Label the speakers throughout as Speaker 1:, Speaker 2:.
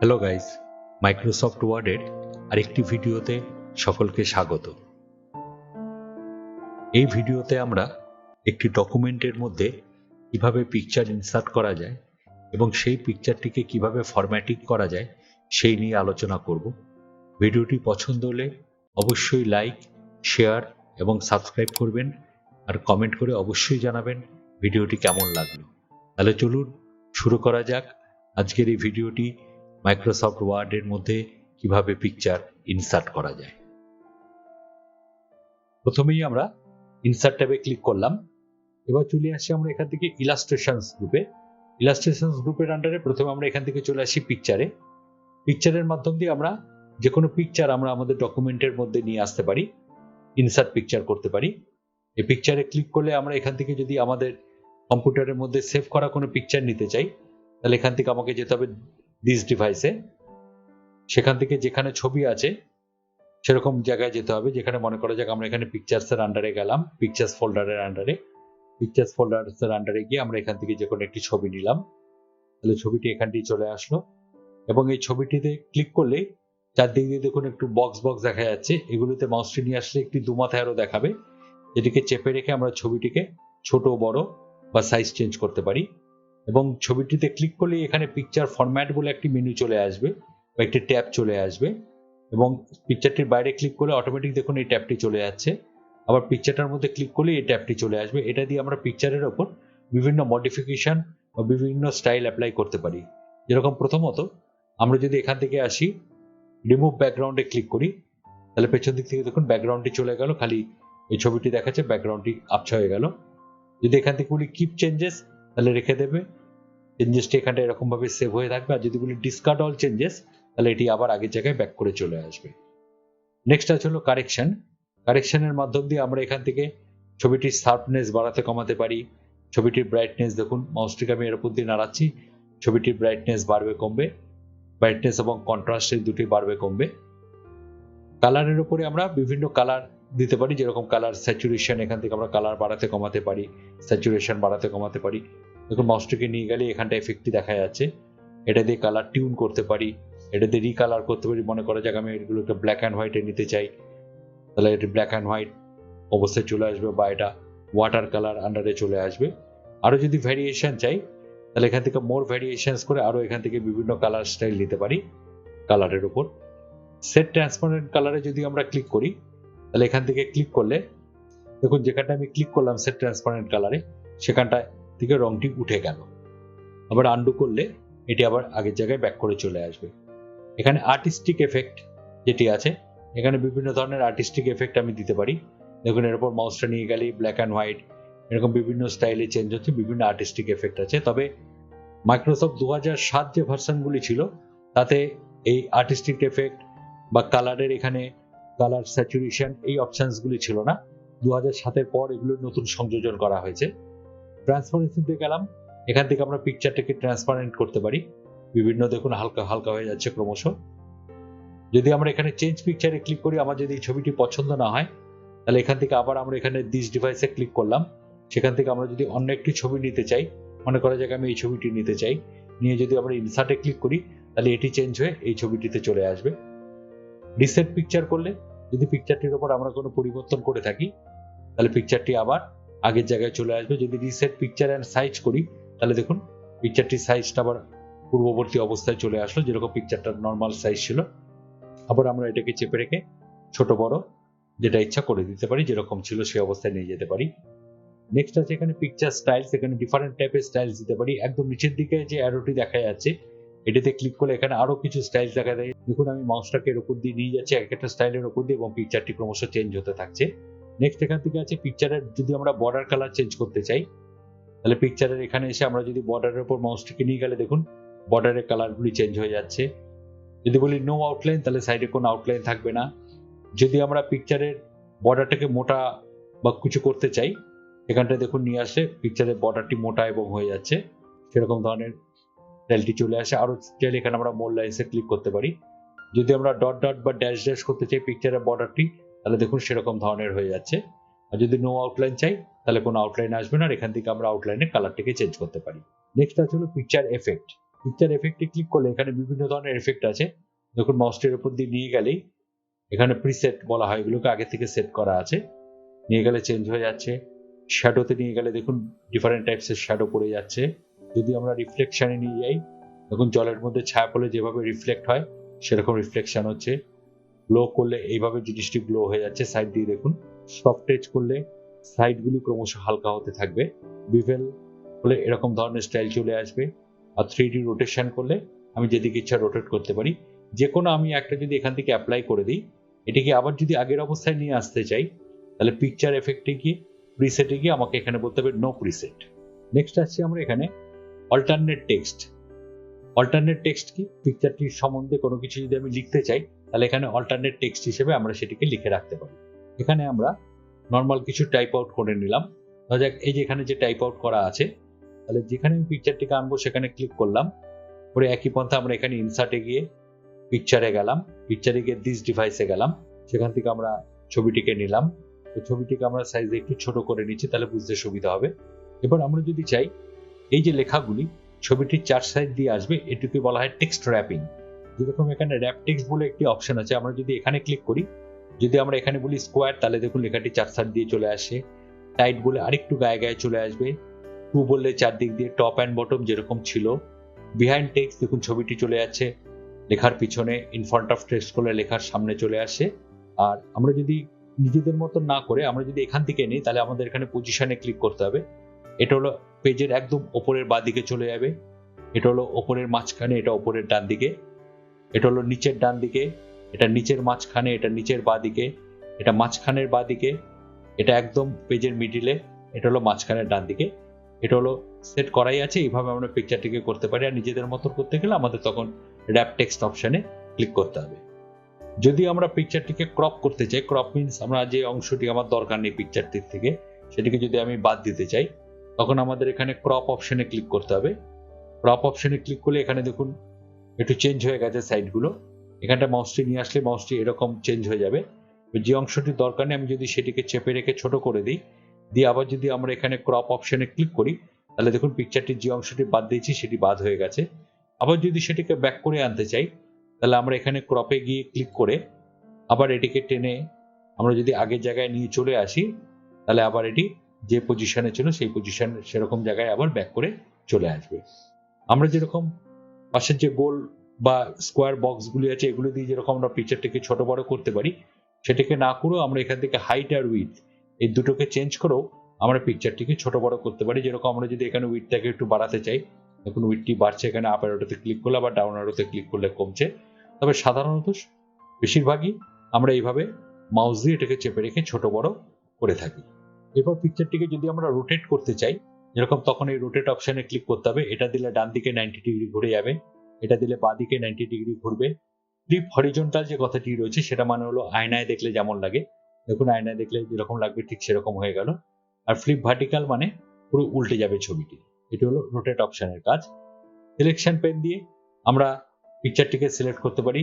Speaker 1: Hello guys, Microsoft ওয়ার্ডের আরেকটি ভিডিওতে সকলকে স্বাগত। এই ভিডিওতে আমরা একটি ডকুমেন্টের মধ্যে কিভাবে পিকচার ইনসার্ট করা যায় এবং সেই পিকচারটিকে কিভাবে ফরম্যাটিং করা যায় সেই নিয়ে আলোচনা করব। ভিডিওটি পছন্দ হলে অবশ্যই লাইক, শেয়ার এবং সাবস্ক্রাইব করবেন আর কমেন্ট করে অবশ্যই জানাবেন ভিডিওটি কেমন লাগলো। তাহলে চলুন শুরু করা যাক আজকের এই ভিডিওটি। মাইক্রোসফট ওয়ার্ডের মধ্যে কিভাবে পিকচার ইনসার্ট করা যায়। প্রথমেই আমরা ইনসার্ট ট্যাবে ক্লিক করলাম। এবার চলে আসি আমরা এখান থেকে ইলাস্ট্রেশনস গ্রুপে। ইলাস্ট্রেশনস গ্রুপের আন্ডারে প্রথমে আমরা এখান থেকে চলে আসি পিকচারে। পিকচারের মাধ্যম দিয়ে আমরা যে কোনো পিকচার আমরা আমাদের ডকুমেন্টের মধ্যে নিয়ে আসতে পারি, ইনসার্ট পিকচার করতে পারি। এই পিকচারে ক্লিক করলে আমরা এখান থেকে যদি আমাদের কম্পিউটারের মধ্যে সেভ করা কোনো পিকচার নিতে চাই, তাহলে এখান থেকে আমাকে যেতে হবে দিস ডিভাইসে। সেখান থেকে যেখানে ছবি আছে সেরকম জায়গায় যেতে হবে, যেখানে মনে করা যাক আমরা এখানে পিকচার্সের আন্ডারে গেলাম, পিকচার্স ফোল্ডারের আন্ডারে। পিকচার্স ফোল্ডারের আন্ডারে গিয়ে আমরা এখান থেকে যে কোনো একটি ছবি নিলাম, তাহলে ছবিটি এখানটি চলে আসলো এবং এই ছবিটিতে ক্লিক করলে চারদিক দিয়ে দেখুন একটু বক্স বক্স দেখা যাচ্ছে। এগুলোতে মাউসটি নিয়ে আসলে একটি দুমাথা অ্যারো দেখাবে, যেটিকে চেপে রেখে আমরা ছবিটিকে ছোট বড় বা সাইজ চেঞ্জ করতে পারি। এবং ছবিটিতে ক্লিক করলে এখানে পিকচার ফরম্যাট বলে একটি মেনু চলে আসবে বা একটি ট্যাব চলে আসবে এবং পিকচারটির বাইরে ক্লিক করলে অটোমেটিক দেখুন এই ট্যাবটি চলে যাচ্ছে। আবার পিকচারটার মধ্যে ক্লিক করলে এই ট্যাবটি চলে আসবে। এটা দিয়ে আমরা পিকচারের ওপর বিভিন্ন মডিফিকেশন বা বিভিন্ন স্টাইল অ্যাপ্লাই করতে পারি। যেরকম প্রথমত আমরা যদি এখান থেকে আসি, রিমুভ ব্যাকগ্রাউন্ডে ক্লিক করি, তাহলে পেছন দিক থেকে দেখুন ব্যাকগ্রাউন্ডটি চলে গেল, খালি এই ছবিটি দেখাচ্ছে, ব্যাকগ্রাউন্ডটি আবছা হয়ে গেল। যদি এখান থেকে বলি কিপ চেঞ্জেস, তাহলে রেখে দেবে, চেঞ্জেসটি এখানটা এরকম ভাবে সেভ হয়ে থাকবে। আর যদি বলি ডিসকার্ড অল চেঞ্জেস, তাহলে এটি আবার আগের জায়গায় ব্যাক করে চলে আসবে। নেক্সট আছে হলো কারেকশন। কারেকশনের মাধ্যম দিয়ে আমরা এখান থেকে ছবিটির শার্পনেস বাড়াতে কমাতে পারি। ছবিটির ব্রাইটনেস দেখুন, মাউসটিকে আমি এর উপর দিয়ে নাড়াচ্ছি, ছবিটির ব্রাইটনেস বাড়বে কমবে, ব্রাইটনেস এবং কন্ট্রাস্ট এই দুটি বাড়বে কমবে। কালারের উপরে আমরা বিভিন্ন কালার দিতে পারি, যেরকম কালার স্যাচুরেশন, এখান থেকে আমরা কালার বাড়াতে কমাতে পারি, স্যাচুরেশন বাড়াতে কমাতে পারি। দেখুন মাউসটিকে নিয়ে গেলে এখানটা এফেক্টটি দেখা যাচ্ছে। এটা দিয়ে কালার টিউন করতে পারি, এটা দিয়ে রিকালার করতে পারি। মনে করা যাক আমি এগুলোকে ব্ল্যাক অ্যান্ড হোয়াইটে নিতে চাই, তাহলে এটি ব্ল্যাক অ্যান্ড হোয়াইট অবস্থায় চলে আসবে, বা এটা ওয়াটার কালার আন্ডারে চলে আসবে। আরও যদি ভ্যারিয়েশন চাই, তাহলে এখান থেকে মোর ভ্যারিয়েশনস করে আরও এখান থেকে বিভিন্ন কালার স্টাইল নিতে পারি কালারের উপর। সেট ট্রান্সপারেন্ট কালারে যদি আমরা ক্লিক করি, তাহলে এখান থেকে ক্লিক করলে দেখুন যেখানটা আমি ক্লিক করলাম সেট ট্রান্সপারেন্ট কালারে, সেখানটা থেকে রংটি উঠে গেল। আবার আন্ডু করলে এটি আবার আগের জায়গায় ব্যাক করে চলে আসবে। এখানে আর্টিস্টিক এফেক্ট যেটি আছে, এখানে বিভিন্ন ধরনের আর্টিস্টিক এফেক্ট আমি দিতে পারি। দেখুন এর উপর মাউসটা নিয়ে গেলে ব্ল্যাক অ্যান্ড হোয়াইট এরকম বিভিন্ন স্টাইলে চেঞ্জ হচ্ছে, বিভিন্ন আর্টিস্টিক এফেক্ট আছে। তবে মাইক্রোসফট 2007 যে ভার্সনগুলি ছিল তাতে এই আর্টিস্টিক এফেক্ট বা কালারের এখানে কালার স্যাচুরেশন এই অপশনসগুলি ছিল না। 2007-এর পর এগুলো নতুন সংযোজন করা হয়েছে। ট্রান্সপারেন্সিতে গেলাম, এখান থেকে আমরা পিকচারটাকে ট্রান্সপারেন্ট করতে পারি, বিভিন্ন দেখুন হালকা হালকা হয়ে যাচ্ছে ক্রমশ। যদি আমরা এখানে চেঞ্জ পিকচারে ক্লিক করি, আমার যদি এই ছবিটি পছন্দ না হয়, তাহলে এখান থেকে আবার আমরা এখানে দিস ডিভাইসে ক্লিক করলাম। সেখান থেকে আমরা যদি অন্য একটি ছবি নিতে চাই, মনে করা যাক আমি এই ছবিটি নিতে চাই, নিয়ে যদি আমরা ইনসার্টে ক্লিক করি, তাহলে এটি চেঞ্জ হয়ে এই ছবিটিতে চলে আসবে। রিসেট পিকচার করলে যদি পিকচারটির উপর আমরা কোনো পরিবর্তন করে থাকি, তাহলে পিকচারটি আবার আগের জায়গায় চলে আসবে। যদি রিসেট পিকচার অ্যান্ড সাইজ করি, তাহলে দেখুন পিকচারটির সাইজটা আবার পূর্ববর্তী অবস্থায় চলে আসলো, যেরকম পিকচারটার নর্মাল সাইজ ছিল। আবার আমরা এটাকে চেপে রেখে ছোট বড় যেটা ইচ্ছা করে দিতে পারি, যেরকম ছিল সেই অবস্থায় নিয়ে যেতে পারি। নেক্সট আছে এখানে পিকচার স্টাইলস, এখানে ডিফারেন্ট টাইপের স্টাইলস দিতে পারি। একদম নিচের দিকে যে অ্যারোটি দেখা যাচ্ছে, এটাতে ক্লিক করলে এখানে আরো কিছু স্টাইল দেখা যায়। দেখুন আমি মাউসটাকে এর উপর দিয়ে নিয়ে যাচ্ছি এক একটা স্টাইলের উপর দিয়ে, এবং পিকচারটি ক্রমশ চেঞ্জ হতে থাকছে। নেক্সট এখান থেকে আছে পিকচারের যদি আমরা বর্ডার কালার চেঞ্জ করতে চাই, তাহলে পিকচারের এখানে এসে আমরা যদি বর্ডারের উপর মাউসটিকে নিয়ে গেলে দেখুন বর্ডারের কালারগুলি চেঞ্জ হয়ে যাচ্ছে। যদি বলি নো আউটলাইন, তাহলে সাইডে কোনো আউটলাইন থাকবে না। যদি আমরা পিকচারের বর্ডারটাকে মোটা বা কিছু করতে চাই, এখানটায় দেখুন নিয়ে আসলে পিকচারের বর্ডারটি মোটা এবং হয়ে যাচ্ছে, সেরকম ধরনের স্টাইলটি চলে আসে। আরো চাইলে এখানে আমরা মোর লাইনসে ক্লিক করতে পারি। যদি আমরা ডট ডট বা ড্যাশ ড্যাশ করতে চাই পিকচারের বর্ডারটি, তাহলে দেখুন সেরকম ধরনের হয়ে যাচ্ছে। আর যদি নো আউটলাইন চাই, তাহলে কোনো আউটলাইন আসবে না, আর এখান থেকে আমরা আউটলাইনের কালারটিকে চেঞ্জ করতে পারি। নেক্সট আছে হলো পিকচার এফেক্ট। পিকচার এফেক্টে ক্লিক করলে এখানে বিভিন্ন ধরনের এফেক্ট আছে। দেখুন মাউসটির উপর দিয়ে নিয়ে গেলেই এখানে প্রিসেট বলা হয়, এগুলোকে আগে থেকে সেট করা আছে, নিয়ে গেলে চেঞ্জ হয়ে যাচ্ছে। শ্যাডোতে নিয়ে গেলে দেখুন ডিফারেন্ট টাইপসের শ্যাডো পড়ে যাচ্ছে। যদি আমরা রিফ্লেকশনে নিয়ে যাই, দেখুন জলের মধ্যে ছায়া পড়লে যেভাবে রিফ্লেক্ট হয় সেরকম রিফ্লেকশন হচ্ছে। গ্লো করলে এইভাবে জিনিসটি গ্লো হয়ে যাচ্ছে সাইড দিয়ে দেখুন। সফট টাচ করলে সাইডগুলি ক্রমশ হালকা হতে থাকবে। বিভেল হলে এরকম ধরনের স্টাইল চলে আসবে। আর 3D রোটেশন করলে আমি যেদিকে ইচ্ছা রোটেট করতে পারি। যে কোনো আমি একটা যদি এখান থেকে অ্যাপ্লাই করে দিই, এটিকে আবার যদি আগের অবস্থায় নিয়ে আসতে চাই, তাহলে পিকচার এফেক্টে গিয়ে প্রিসেটে গিয়ে আমাকে এখানে বলতে হবে নো প্রিসেট। নেক্সট আসছি আমরা এখানে অল্টারনেট টেক্সট। অল্টারনেট টেক্সট কি? পিকচারটির সম্বন্ধে কোনো কিছু যদি আমি লিখতে চাই, তাহলে এখানে অল্টারনেট টেক্সট হিসেবে আমরা সেটিকে লিখে রাখতে পারি। এখানে আমরা নর্মাল কিছু টাইপ আউট করে নিলাম। ধরা যাক এই যে এখানে যে টাইপ আউট করা আছে, তাহলে যেখানে আমি পিকচারটিকে আনবো সেখানে ক্লিক করলাম, করে একই পন্থা আমরা এখানে ইনসার্টে গিয়ে পিকচারে গেলাম, পিকচারে গিয়ে দিস ডিভাইসে গেলাম, সেখান থেকে আমরা ছবিটিকে নিলাম। তো ছবিটিকে আমরা সাইজে একটু ছোট করে নিচ্ছি, তাহলে বুঝতে সুবিধা হবে। এবার আমরা যদি চাই এই যে লেখাগুলি ছবিটির 4 সাইড দিয়ে আসবে, এটুকে বলা হয় টেক্সট র্যাপিং। যেরকম এখানে র্যাপ টেক্সট বলে একটি অপশন আছে, আমরা যদি এখানে ক্লিক করি, যদি আমরা এখানে বলি স্কোয়ার, তাহলে দেখুন লেখাটি 4 সাইড দিয়ে চলে আসে। টাইট বলে আরেকটু গায়ে গায়ে চলে আসবে। টু বললে চারদিক দিয়ে, টপ অ্যান্ড বটম যেরকম ছিল। বিহাইন্ড টেক্সট দেখুন ছবিটি চলে যাচ্ছে লেখার পিছনে। ইন ফ্রন্ট অফ টেক্সট করলে লেখার সামনে চলে আসে। আর আমরা যদি নিজেদের মতন না করে আমরা যদি এখান থেকে নিই, তাহলে আমাদের এখানে পজিশনে ক্লিক করতে হবে। এটা হলো পেজের একদম ওপরের বাঁ দিকে চলে যাবে। এটা হলো ওপরের মাঝখানে, এটা ওপরের ডান দিকে। এটা হলো নিচের ডান দিকে, এটা নিচের মাঝখানে, এটা নিচের বাঁ দিকে, এটা মাঝখানের বাঁ দিকে, এটা একদম পেজের মিডিলে, এটা হলো মাঝখানের ডান দিকে। এটা হলো সেট করাই আছে। এইভাবে আমরা পিকচারটিকে করতে পারি। আর নিজেদের মতো করতে গেলে আমাদের তখন র্যাপ টেক্সট অপশনে ক্লিক করতে হবে। যদি আমরা পিকচারটিকে ক্রপ করতে চাই, ক্রপ মিনস আমরা যে অংশটি আমার দরকার নেই পিকচারটির থেকে, সেটিকে যদি আমি বাদ দিতে চাই, তখন আমাদের এখানে ক্রপ অপশনে ক্লিক করতে হবে। ক্রপ অপশনে ক্লিক করলে এখানে দেখুন একটু চেঞ্জ হয়ে গেছে সাইডগুলো। এখানটা মাউসটি নিয়ে আসলে মাউসটি এরকম চেঞ্জ হয়ে যাবে। যে অংশটি দরকার নেই আমি যদি সেটিকে চেপে রেখে ছোট করে দিই, দিয়ে আবার যদি আমরা এখানে ক্রপ অপশনে ক্লিক করি, তাহলে দেখুন পিকচারটির যে অংশটি বাদ দিয়েছি সেটি বাদ হয়ে গেছে। আবার যদি সেটিকে ব্যাক করে আনতে চাই, তাহলে আমরা এখানে ক্রপে গিয়ে ক্লিক করে আবার এটিকে টেনে আমরা যদি আগের জায়গায় নিয়ে চলে আসি, তাহলে আবার এটি যে পজিশনে ছিল সেই পজিশন সেরকম জায়গায় আবার ব্যাক করে চলে আসবে। আমরা যেরকম পাশের যে গোল বা স্কোয়ার বক্সগুলি আছে, এগুলো দিয়ে যেরকম আমরা পিকচারটিকে ছোট বড় করতে পারি, সেটাকে না করেও আমরা এখান থেকে হাইট আর উইথ এই দুটোকে চেঞ্জ করেও আমরা পিকচারটিকে ছোট বড় করতে পারি। যেরকম আমরা যদি এখানে উইথটাকে একটু বাড়াতে চাই, দেখুন উইথটি বাড়ছে, এখানে আপ অ্যারোতে ক্লিক করলে, আবার ডাউন অ্যারোতে ক্লিক করলে কমছে। তবে সাধারণত বেশিরভাগই আমরা এইভাবে মাউস দিয়ে এটাকে চেপে রেখে ছোট বড় করে থাকি। এরপর পিকচারটিকে যদি আমরা রোটেট করতে চাই, যেরকম তখন এই রোটেট অপশনে ক্লিক করতে হবে। এটা দিলে ডান দিকে 90 ডিগ্রি ঘুরে যাবে, এটা দিলে বাঁ দিকে 90 ডিগ্রি ঘুরবে। ফ্লিপ হরিজন্টাল যে কথাটি রয়েছে সেটা মানে হলো আয়নায় দেখলে যেমন লাগে, দেখুন আয়নায় দেখলে যেরকম লাগবে ঠিক সেরকম হয়ে গেল। আর ফ্লিপ ভার্টিক্যাল মানে পুরো উল্টে যাবে ছবিটি। এটি হলো রোটেট অপশনের কাজ। সিলেকশন পেন দিয়ে আমরা পিকচারটিকে সিলেক্ট করতে পারি।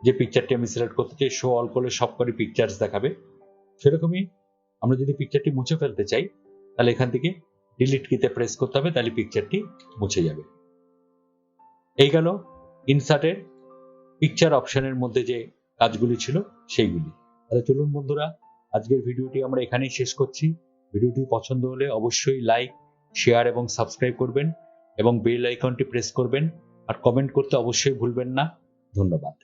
Speaker 1: যে পিকচারটি আমি সিলেক্ট করতে চাই শো অল করলে সবকটি পিকচার্স দেখাবে। সেরকমই আমরা যদি পিকচারটি মুছে ফেলতে চাই, তাহলে এখান থেকে ডিলিট কিতে প্রেস করতে হবে, তাহলে পিকচারটি মুছে যাবে। এই গেল ইনসার্টের পিকচার অপশনের মধ্যে যে কাজগুলি ছিল সেইগুলি। তাহলে চলুন বন্ধুরা, আজকের ভিডিওটি আমরা এখানেই শেষ করছি। ভিডিওটি পছন্দ হলে অবশ্যই লাইক, শেয়ার এবং সাবস্ক্রাইব করবেন এবং বেল আইকনটি প্রেস করবেন। আর কমেন্ট করতে অবশ্যই ভুলবেন না। ধন্যবাদ।